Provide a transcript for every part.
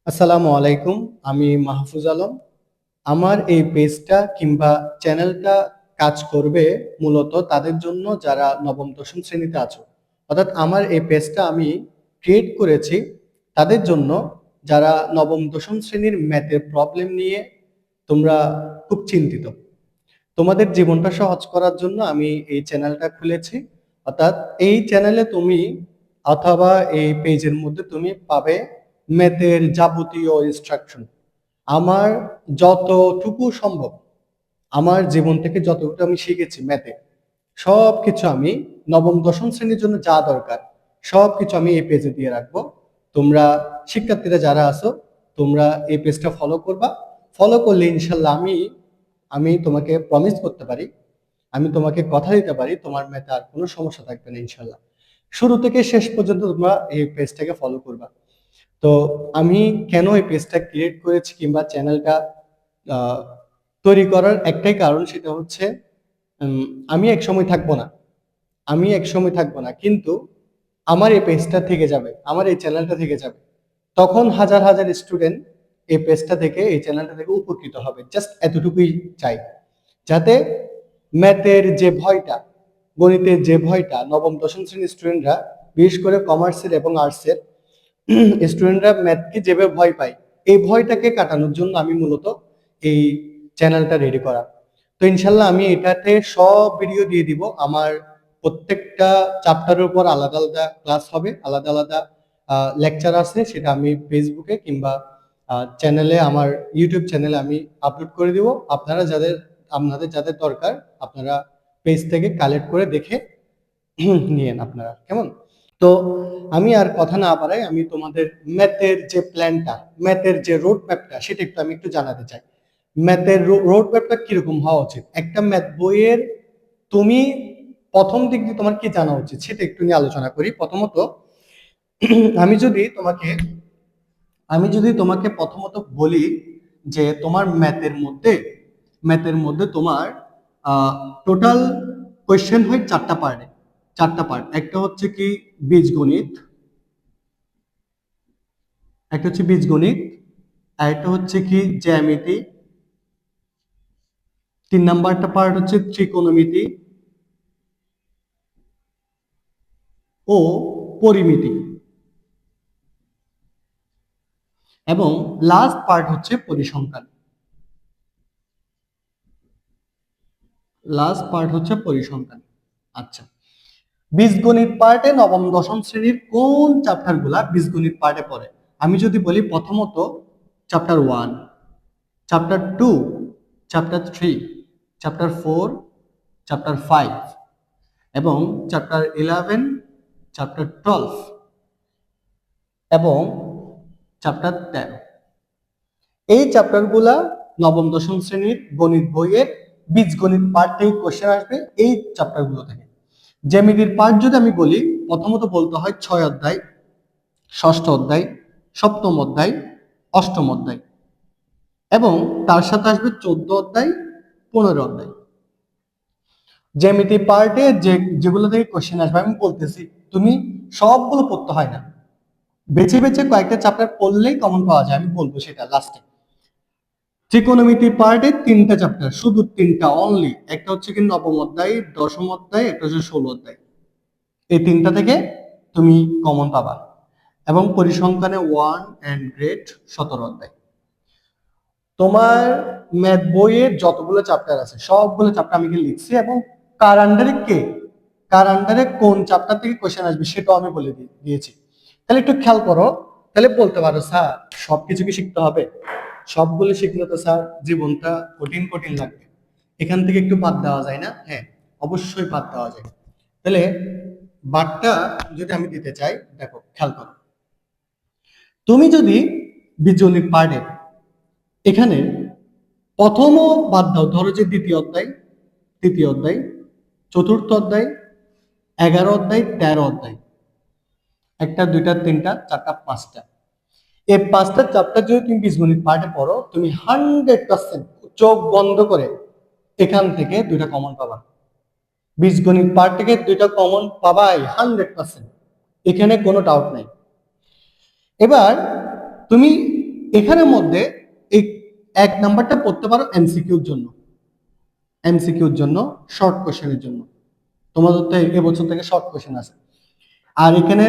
আসসালামু আলাইকুম। আমি মাহফুজ আলম। আমার এই পেজটা কিংবা চ্যানেলটা কাজ করবে মূলত তাদের জন্য যারা নবম দশম শ্রেণীতে আছো। অর্থাৎ আমার এই পেজটা আমি ক্রিয়েট করেছি তাদের জন্য যারা নবম দশম শ্রেণীর ম্যাথের প্রবলেম নিয়ে তোমরা খুব চিন্তিত। তোমাদের জীবনটা সহজ করার জন্য আমি এই চ্যানেলটা খুলেছি। অর্থাৎ এই চ্যানেলে তুমি অথবা এই পেজের মধ্যে তুমি পাবে ম্যাথের যাবতীয় ইনস্ট্রাকশন। আমার যতটুকু সম্ভব, আমার জীবন থেকে যতটুকু আমি শিখেছি ম্যাথে, সবকিছু আমি নবম দশম শ্রেণীর জন্য যা দরকার সবকিছু আমি এই পেজে দিয়ে রাখবো। তোমরা শিক্ষার্থীরা যারা আছো, তোমরা এই পেজটা ফলো করবা। ফলো করলে ইনশাল্লাহ আমি আমি তোমাকে প্রমিস করতে পারি, আমি তোমাকে কথা দিতে পারি, তোমার ম্যাথে আর কোনো সমস্যা থাকবে না ইনশাল্লাহ। শুরু থেকে শেষ পর্যন্ত তোমরা এই পেজটাকে ফলো করবা। তো আমি কেন এই পেজটা ক্রিয়েট করেছি কিংবা চ্যানেলটা আহ, তৈরি করার একটাই কারণ, সেটা হচ্ছে উম, আমি এক সময় থাকবো না। আমি এক সময় থাকবো না, কিন্তু আমার এই পেজটা থেকে যাবে, আমার এই চ্যানেলটা থেকে যাবে। তখন হাজার হাজার স্টুডেন্ট এই পেজটা থেকে, এই চ্যানেলটা থেকে উপকৃত হবে। জাস্ট এতটুকুই চাই, যাতে ম্যাথের যে ভয়টা, গণিতের যে ভয়টা নবম দশম শ্রেণীর স্টুডেন্টরা, বিশেষ করে কমার্সের এবং আর্টসের স্টুডেন্টরা ম্যাথকে যেভাবে ভয় পায়, এই ভয়টাকে কাটানোর জন্য আমি মূলত এই চ্যানেলটা রেডি করা। তো ইনশাল্লাহ আমি এটাতে সব ভিডিও দিয়ে দিব। আমার প্রত্যেকটা চ্যাপ্টারের উপর আলাদা আলাদা ক্লাস হবে, আলাদা আলাদা লেকচার আছে, সেটা আমি ফেসবুকে কিংবা চ্যানেলে, আমার ইউটিউব চ্যানেলে আমি আপলোড করে দিব। আপনাদের যাদের দরকার, আপনারা পেজ থেকে কালেক্ট করে দেখে নিয়েন আপনারা, কেমন? তো আমি আর কথা না বাড়াই, আমি তোমাদের ম্যাথের যে প্ল্যানটা, ম্যাথের যে রোড ম্যাপটা, সেটা আমি একটু জানাতে চাই। ম্যাথের রোড ম্যাপটা কিরকম হওয়া উচিত, একটা ম্যাথ বইয়ের তুমি প্রথম দিক দিয়ে তোমার কি জানা উচিত সেটা একটু নিয়ে আলোচনা করি। প্রথমত আমি যদি তোমাকে প্রথমত বলি যে তোমার ম্যাথের মধ্যে তোমার টোটাল কোয়েশ্চেন হয় চারটা পার্ট। একটা হচ্ছে কি বীজগণিত, আর একটা হচ্ছে কি জ্যামিতি, 3 নাম্বারটা পার্ট হচ্ছে ত্রিকোণমিতি ও পরিমিতি, এবং লাস্ট পার্ট হচ্ছে পরিসংখ্যান। আচ্ছা, বীজগণিত পার্টে নবম দশম শ্রেণীর কোন চ্যাপ্টার গুলা বীজগণিত পার্টে পড়ে? আমি যদি বলি, প্রথমত chapter 1, chapter 2, chapter 3, chapter 4, chapter 5, এবং চ্যাপ্টার 11, চ্যাপ্টার 12 এবং চ্যাপ্টার 13। এই চ্যাপ্টারগুলা নবম দশম শ্রেণীর গণিত বইয়ের বীজগণিত পার্ট থেকে কোশ্চেন আসবে এই চ্যাপ্টারগুলো থেকে। জ্যামিতির পার্ট যদি আমি বলি, প্রথমত বলতে হয় 6 অধ্যায়, ষষ্ঠ অধ্যায়, সপ্তম অধ্যায়, অষ্টম অধ্যায়, এবং তার সাথে আসবে 14 অধ্যায়, 15 অধ্যায়। জ্যামিতি পার্টে যেগুলো থেকে কোশ্চেন আসবে আমি বলতেছি, তুমি সবগুলো পড়তে হয় না, বেছে বেছে কয়েকটা চ্যাপ্টার পড়লেই কমন পাওয়া যায়, আমি বলবো সেটা লাস্টে। ত্রিকোণমিতি পার্টে 3টা চ্যাপ্টার, শুধু 3টা অনলি। একটা হচ্ছে কি নবম অধ্যায়, দশম অধ্যায়, একটা হচ্ছে 16 অধ্যায়। এই 3টা থেকে তুমি কমন পাবা। এবং পরিসংখ্যানে 1 এন্ড গ্রেড 17 অধ্যায়। তোমার ম্যাথ বইয়ের যতগুলো চ্যাপ্টার আছে সবগুলো চ্যাপ্টার আমি লিখছি, এবং কার আন্ডারে কোন চ্যাপ্টার থেকে কোশ্চেন আসবে সেটাও আমি বলে দিয়েছি। তাহলে একটু খেয়াল করো, তাহলে বলতে পারো স্যার সবকিছু কি শিখতে হবে? সবগুলো শিখলে তো স্যার জীবনটা কঠিন কঠিন লাগবে, এখান থেকে একটু বাদ দেওয়া যায় না? হ্যাঁ, অবশ্যই বাদ দেওয়া যায়। তাহলে বাদটা যদি আমি দিতে চাই, দেখো খেয়াল করো, তুমি যদি বীজগণিত পার্টে এখানে প্রথমও বাদ দাও, ধরো যে দ্বিতীয় অধ্যায়, তৃতীয় অধ্যায়, চতুর্থ অধ্যায়, 11 অধ্যায়, 13 অধ্যায়, একটা, দুইটা, তিনটা, চারটা, পাঁচটা, এই 5টা চ্যাপ্টার যদি তুমি বীজগণিত পার্টে পড়ো, তুমি 100% চোখ বন্ধ করে এখান থেকে 2টা কমন পাবা। বীজগণিত পার্ট থেকে 2টা কমন পাবাই 100%, এখানে কোনো ডাউট নাই। এবার তুমি এখানের মধ্যে এই 1 নাম্বারটা পড়তে পারো এমসিকিউর জন্য, শর্ট কোশ্চেনের জন্য। তোমাদের তো এবছর থেকে শর্ট কোশ্চেন আছে। আর এখানে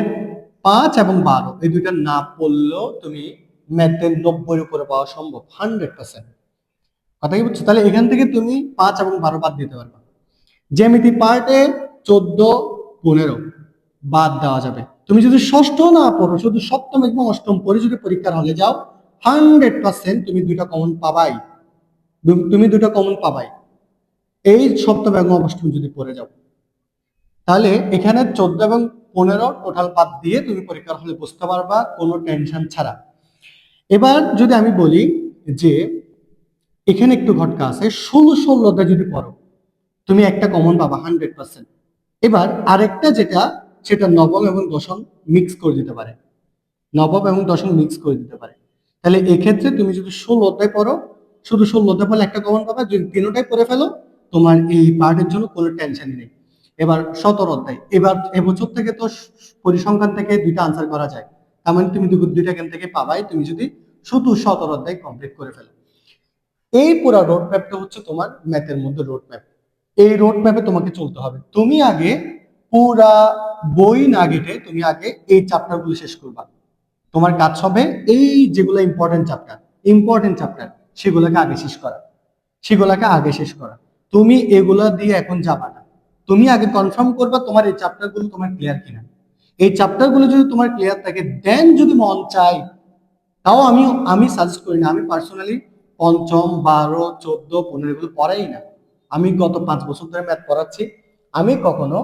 5 এবং 12 এই দুইটা না পড়লেও তুমি ম্যাথের 90 উপরে পাওয়া সম্ভব 100%। কথা কি বুঝছো? তাহলে এখান থেকে তুমি 5 এবং 12 বাদ দিতে পারবা। জ্যামিতি পার্টে 14, 15 বাদ দেওয়া যাবে। তুমি যদি ষষ্ঠ না পড়ো, শুধু সপ্তম এবং অষ্টম পড়ে যদি পরীক্ষার হলে যাও 100% তুমি দুইটা কমন পাবাই। এই সপ্তম এবং অষ্টম যদি পড়ে যাও, তাহলে এখানে 14 এবং 15 টোটাল বাদ দিয়ে তুমি পরীক্ষার হলে বুঝতে পারবা কোনো টেনশন ছাড়া। এবার যদি আমি বলি যে এখানে একটু ঘটকা আছে, 16 যদি পড়ো তুমি একটা কমন পাবা 100%। এবার আরেকটা যেটা, সেটা নবম এবং দশম মিক্স করে দিতে পারে, তাহলে এক্ষেত্রে তুমি যদি 16 অধ্যায় পড়ো, শুধু 16 অধ্যায় পড়লে একটা কমন পাবা। যদি তিনটাই পড়ে ফেলো তোমার এই পার্টের জন্য কোনো টেনশনই নেই। এবার 17 অধ্যায়, এবার এবছর থেকে তো পরিসংখ্যান থেকে দুইটা আনসার করা যায়, তার মানে তুমি দুইটা এখান থেকে পাবাই তুমি যদি শুধু 17 অধ্যায় কমপ্লিট করে ফেলো। এই পুরো রোড ম্যাপটা হচ্ছে তোমার ম্যাথের মধ্যে রোড ম্যাপ। এই রোড ম্যাপে তোমাকে চলতে হবে। তুমি আগে পুরা বই না ঘেটে তুমি আগে এই চ্যাপ্টারগুলো শেষ করবা। তোমার কাজ হবে এই যেগুলো ইম্পর্টেন্ট চ্যাপ্টার সেগুলোকে আগে শেষ করা। তুমি এগুলা দিয়ে এখন যাবা না, তুমি আগে কনফার্ম করবা তোমার এই চ্যাপ্টারগুলো তোমার ক্লিয়ার কিনা। এই চ্যাপ্টারগুলো যদি তোমার ক্লিয়ার থাকে, দেন যদি মন চাই, তাও আমি সাজেস্ট করি না। আমি পার্সোনালি পঞ্চম, 12, 14, 15 এগুলো পড়াই না। আমি গত 5 বছর ধরে ম্যাথ পড়াচ্ছি, আমি কখনো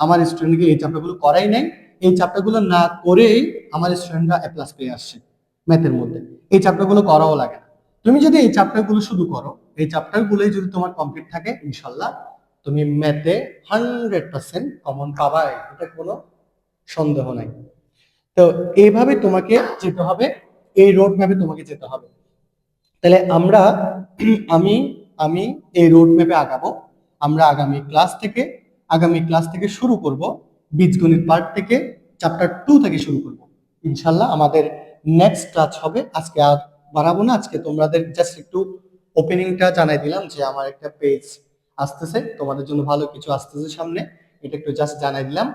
আমার স্টুডেন্টকে এই চ্যাপ্টারগুলো করাই নাই। এই চ্যাপ্টারগুলো না করেই আমার স্টুডেন্টরা এ প্লাস পেয়ে আসছে ম্যাথের মধ্যে। এই চ্যাপ্টারগুলো করাও লাগে না। তুমি যদি এই চ্যাপ্টারগুলো শুধু করো, এই চ্যাপ্টারগুলোই যদি তোমার কমপ্লিট থাকে, ইনশাল্লাহ তুমি ম্যাথে 100% কমন পাবাই, এটা কোনো সন্দেহ নাই। তো এইভাবে তোমাকে যেতে হবে, এই রোড ম্যাপে তোমাকে যেতে হবে। তাহলে আমি আমি এই রোড ম্যাপে আগাবো। আমরা আগামী ক্লাস থেকে শুরু করব, বীজগণিত পার্ট থেকে, চ্যাপ্টার 2 থেকে শুরু করব। ইনশাল্লাহ আমাদের নেক্সট ক্লাস হবে। আজকে আর বাড়াবো না, আজকে তোমাদের জাস্ট একটু ওপেনিংটা জানাই দিলাম যে আমার একটা পেজ আসতেছে, তোমাদের জন্য ভালো কিছু আসতেছে সামনে, এটা একটু জাস্ট জানাই দিলাম।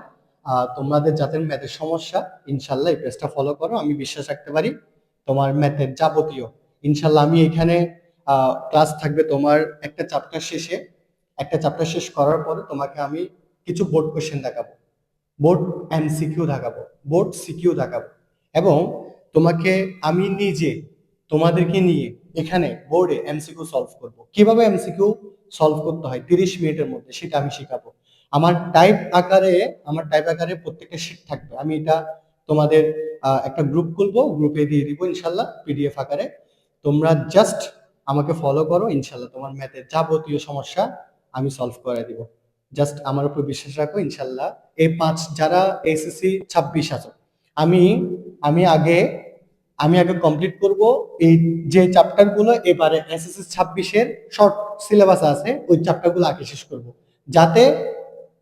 তোমাদের যাদের ম্যাথের সমস্যা, ইনশাল্লাহ এই পেজটা ফলো করো। আমি বিশ্বাস রাখতে পারি তোমার ম্যাথের যাবতীয়, ইনশাল্লাহ আমি এখানে ক্লাস থাকবে তোমার একটা চ্যাপ্টার শেষ করার পরে তোমাকে আমি কিছু বোর্ড কোশ্চেন দেখাবো, বোর্ড এমসিকিউ দেখাবো, বোর্ড সিকিউ দেখাবো, এবং তোমাকে আমি তোমাদেরকে নিয়ে এখানে বোর্ডে এমসিকিউ সলভ করব। কিভাবে এমসিকিউ সলভ করতে হয় 30 মিনিটের মধ্যে, সেটা আমি শেখাবো। আমার টাইপ আকারে প্রত্যেকটা শিট থাকবে। আমি এটা তোমাদের একটা গ্রুপ খুলবো, গ্রুপে দিয়ে দিব ইনশাল্লাহ পিডিএফ আকারে। তোমরা জাস্ট আমাকে ফলো করো, ইনশাল্লাহ তোমার ম্যাথের যাবতীয় সমস্যা আমি সলভ করে দিব। জাস্ট আমার উপর বিশ্বাস রাখো, ইনশাল্লাহ। এই 5 যারা এসএসসি 26 আছো, আমি আমি আগে আমি আগে কমপ্লিট করব এই যে চ্যাপ্টারগুলো এবারে এসএসসি 26 এর শর্ট সিলেবাস আছে, ওই চ্যাপ্টারগুলো আগে শেষ করব, যাতে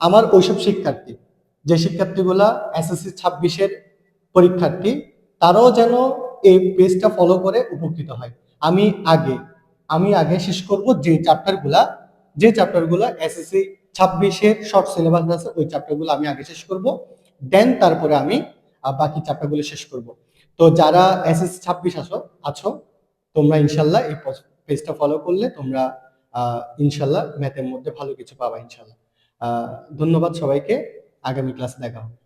আমার ওইসব শিক্ষার্থী, যে শিক্ষার্থীগুলা এসএসসি 26 এর পরীক্ষার্থী, তারাও যেন এই পেজটা ফলো করে উপকৃত হয়। আমি আগে আমি আগে শেষ করব যে চ্যাপ্টারগুলো এসএসসি 26 এর শর্ট সিলেবাস আছে, ওই চ্যাপ্টারগুলো আমি আগে শেষ করব, দেন তারপরে আমি বাকি চ্যাপ্টারগুলো শেষ করব। তো যারা এসএসসি 26 আছো তোমরা ইনশাল্লাহ এই পেজটা ফলো করলে তোমরা ইনশাল্লাহ ম্যাথের মধ্যে ভালো কিছু পাবা ইনশাল্লাহ। ধন্যবাদ সবাইকে, আগামী ক্লাসে দেখা হবে।